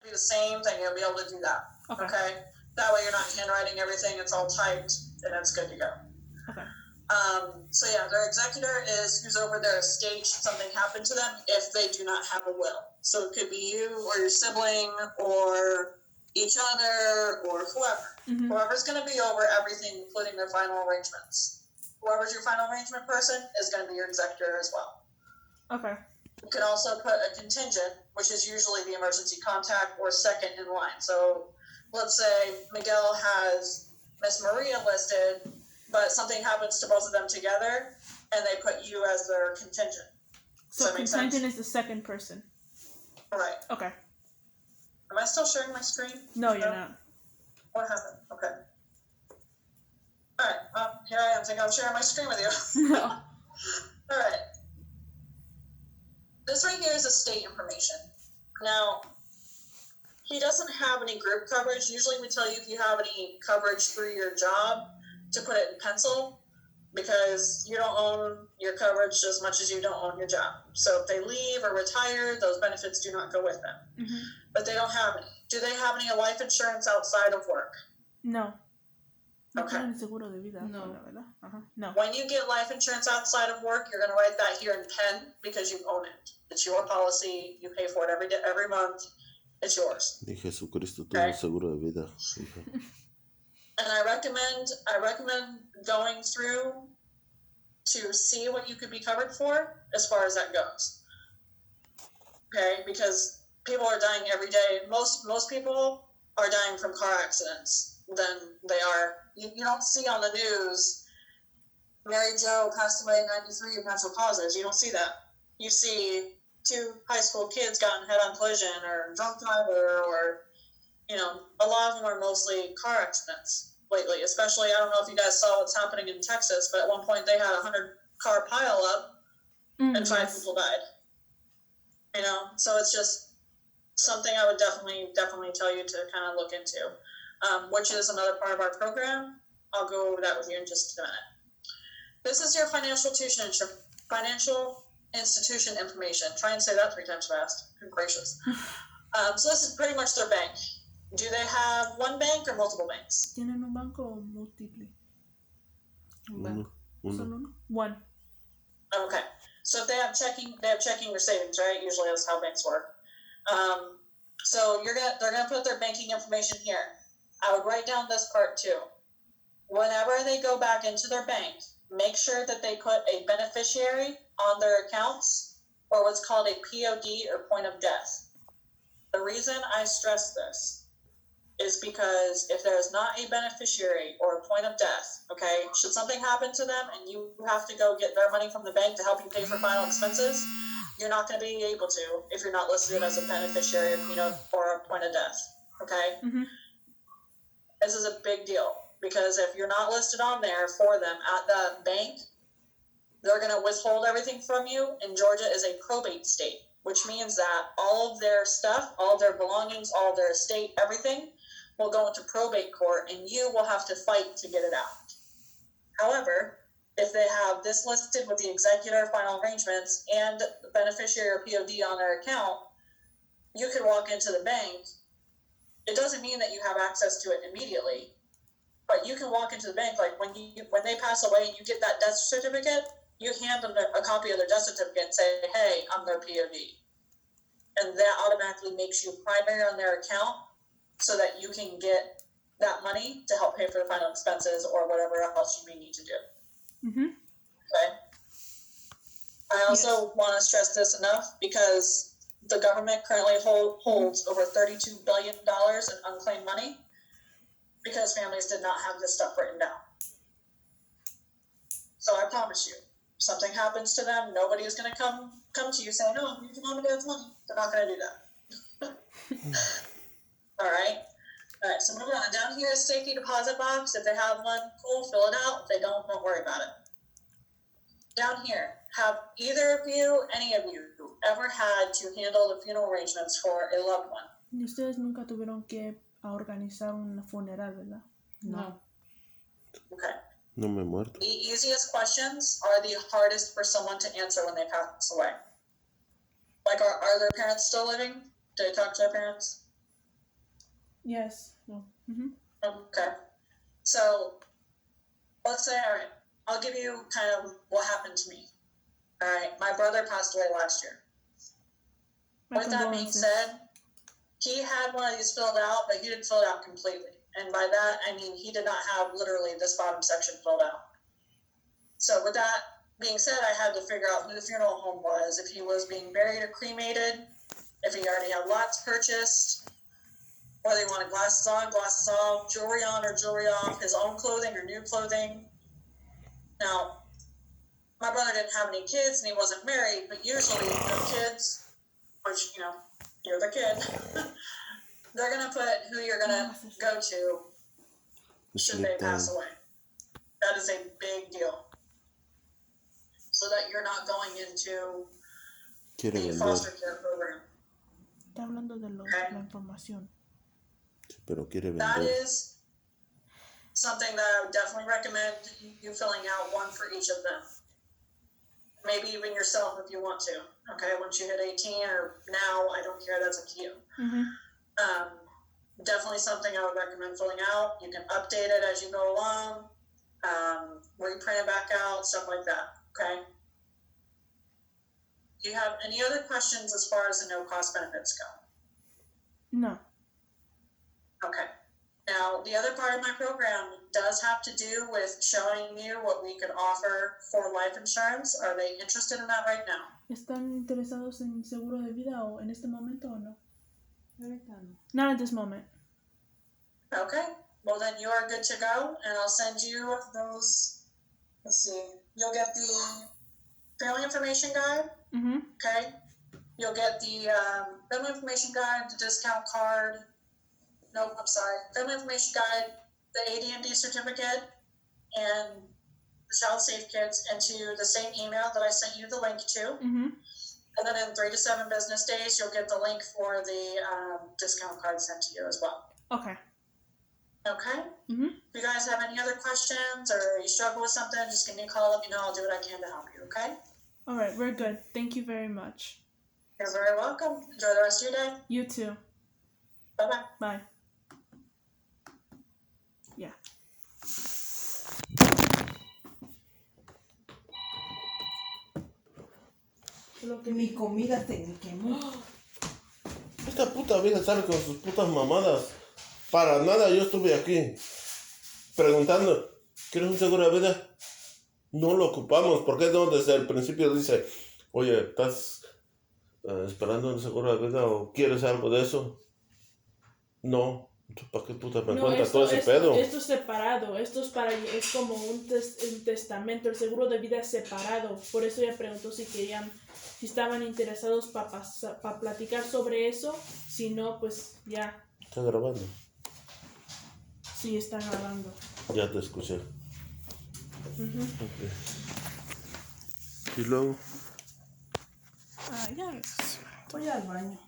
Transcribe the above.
be the same, then you'll be able to do that. Okay? That way you're not handwriting everything, it's all typed, and it's good to go. Okay. So yeah, their executor is who's over their estate should something happen to them if they do not have a will. So it could be you or your sibling or each other or whoever. Mm-hmm. Whoever's going to be over everything, including their final arrangements. Whoever's your final arrangement person is going to be your executor as well. Okay. You can also put a contingent, which is usually the emergency contact or second in line. So let's say Miguel has Miss Maria listed, but something happens to both of them together, and they put you as their contingent. So contingent is the second person. Right. Okay. Am I still sharing my screen? No, you're not. What happened? Okay. All right. Here I am thinking I'm sharing my screen with you. No. All right. This right here is estate information. Now, he doesn't have any group coverage. Usually we tell you if you have any coverage through your job to put it in pencil because you don't own your coverage as much as you don't own your job. So if they leave or retire, those benefits do not go with them. Mm-hmm. But they don't have any. Do they have any life insurance outside of work? No. Okay. No. No. When you get life insurance outside of work, you're going to write that here in pen because you own it. It's your policy. You pay for it every month. It's yours. Y Jesucristo tuvo seguro de vida. And I recommend going through to see what you could be covered for as far as that goes. Okay, because people are dying every day. Most people are dying from car accidents than they are. You don't see on the news, Mary Jo passed away at 93 of natural causes. You don't see that. You see 2 high school kids got in head-on collision or drunk driver or, a lot of them are mostly car accidents lately. Especially, I don't know if you guys saw what's happening in Texas, but at one point they had a 100-car pile-up and 5 people died. So it's just something I would definitely tell you to kind of look into, which is another part of our program. I'll go over that with you in just a minute. This is your financial institution information. Try and say that 3 times fast. Good gracious. So this is pretty much their bank. Do they have one bank or multiple banks? ¿Tienen un banco o múltiple? Uno. One. Okay. So if they have checking or savings, right? Usually that's how banks work. So they're gonna put their banking information here. I would write down this part too. Whenever they go back into their bank, make sure that they put a beneficiary on their accounts or what's called a POD or point of death. The reason I stress this is because if there is not a beneficiary or a point of death, okay, should something happen to them and you have to go get their money from the bank to help you pay for final expenses, you're not going to be able to if you're not listed as a beneficiary or a point of death, okay? Mm-hmm. This is a big deal because if you're not listed on there for them at the bank, they're going to withhold everything from you, and Georgia is a probate state, which means that all of their stuff, all of their belongings, all of their estate, everything will go into probate court, and you will have to fight to get it out. However, if they have this listed with the executor, final arrangements, and the beneficiary or POD on their account, you can walk into the bank. It doesn't mean that you have access to it immediately, but you can walk into the bank, like when they pass away and you get that death certificate, you hand them a copy of their death certificate and say, hey, I'm their POD. And that automatically makes you primary on their account so that you can get that money to help pay for the final expenses or whatever else you may need to do. Mm-hmm. Okay? I also want to stress this enough because the government currently holds over $32 billion in unclaimed money because families did not have this stuff written down. So I promise you, something happens to them, nobody is going to come to you saying, "Oh, you can mom and dad's money." They're not going to do that. All right. So moving on. Down here is safety deposit box. If they have one, cool, fill it out. If they don't worry about it. Down here, have either of you, any of you, ever had to handle the funeral arrangements for a loved one? ¿Y ustedes nunca tuvieron que organizar un funeral, verdad? No. Okay. No me he muerto. The easiest questions are the hardest for someone to answer when they pass away. Like, are their parents still living? Do they talk to their parents? Yes. No. Okay. So let's say, all right, I'll give you kind of what happened to me. All right, my brother passed away last year. My With that being condolences. said, he had one of these filled out, but he didn't fill it out completely. And by that, I mean he did not have literally this bottom section filled out. So with that being said, I had to figure out who the funeral home was, if he was being buried or cremated, if he already had lots purchased, whether he wanted glasses on, glasses off, jewelry on or jewelry off, his own clothing or new clothing. Now, my brother didn't have any kids and he wasn't married, but usually the kids, which, you know, you're the kid, they're going to put who you're going to go to should they pass away. That is a big deal. So that you're not going into the foster care program. Está hablando de la información. Pero quiere That vender. is something that I would definitely recommend you filling out one for each of them. Maybe even yourself if you want to. Okay, once you hit 18 or now, I don't care, that's up to you. Definitely something I would recommend filling out. You can update it as you go along, reprint it back out, stuff like that. Okay? Do you have any other questions as far as the no-cost benefits go? No. Okay. Now, the other part of my program does have to do with showing you what we could offer for life insurance. Are they interested in that right now? ¿Están interesados en seguro de vida o en este momento o no? Ahorita no. Not at this moment. Okay. Well, then you are good to go, and I'll send you those. Let's see. You'll get the family information guide. Okay. You'll get the family information guide, the discount card. Nope, I'm sorry. Family information guide, the AD&D certificate, and the child safe kits into the same email that I sent you the link to. And then in 3 to 7 business days, you'll get the link for the discount card sent to you as well. Okay. Okay? If you guys have any other questions or you struggle with something, just give me a call. Let me know. I'll do what I can to help you. Okay? All right, we're good. Thank you very much. You're very welcome. Enjoy the rest of your day. You too. Bye-bye. Bye. Yeah. Mi comida se me quemó. Esta puta vida sale con sus putas mamadas. Para nada yo estuve aquí preguntando, ¿quieres un seguro de vida? No lo ocupamos. ¿Por qué no desde el principio dice, oye, ¿estás esperando un seguro de vida o quieres algo de eso? No. ¿Para qué puta me cuenta todo ese pedo? Esto es separado. Esto es como un testamento. El seguro de vida es separado. Por eso ella preguntó si estaban interesados para platicar sobre eso. Si no, pues ya. ¿Está grabando? Sí, está grabando. Ya te escuché. Okay. Y luego. Ya. Voy al baño.